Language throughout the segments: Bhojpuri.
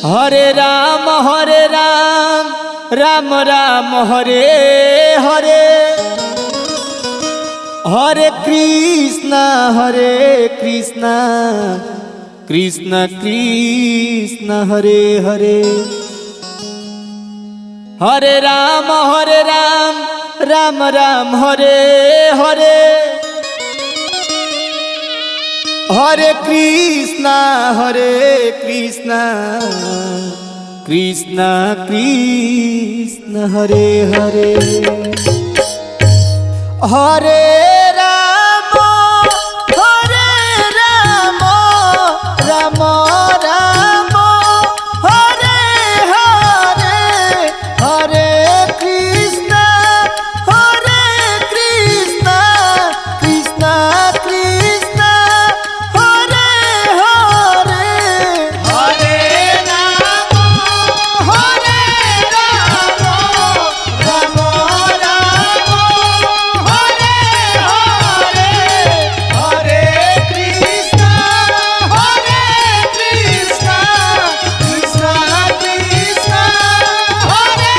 हरे राम राम राम हरे हरे, हरे कृष्णा कृष्ण कृष्ण हरे हरे। हरे राम राम राम हरे हरे, हरे कृष्णा कृष्ण कृष्ण हरे हरे। हरे राम राम राम हरे हरे, हरे कृष्ण कृष्ण कृष्ण हरे हरे। हरे राम राम हरे हरे, हरे कृष्ण कृष्ण कृष्ण हरे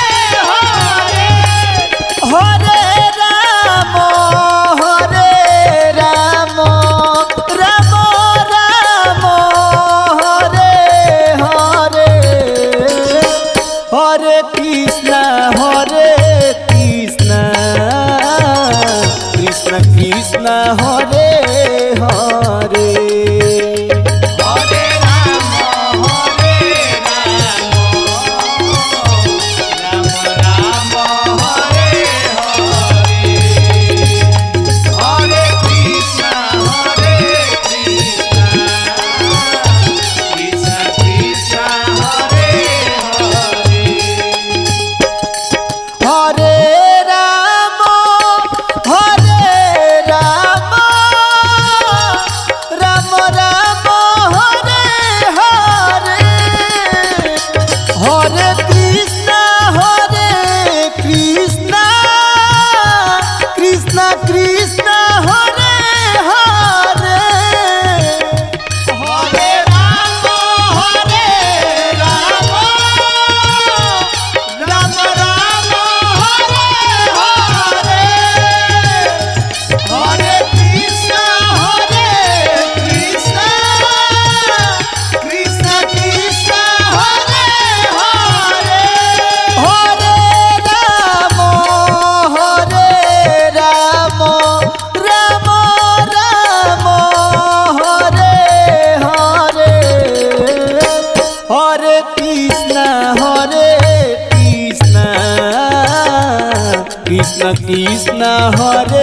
हरे। हरे राम राम राम हरे हरे, हरे कृष्ण कृष्ण कृष्ण हरे हरे। हरे राम राम राम हरे हरे, हरे कृष्ण कृष्ण कृष्ण हरे हरे। हरे राम राम राम हरे हरे, हरे कृष्ण कृष्ण कृष्ण हरे हरे। हरे राम राम राम हरे हरे, हरे कृष्ण कृष्ण कृष्ण हरे हरे। हरे राम राम राम हरे हरे, हरे कृष्ण कृष्ण कृष्ण हरे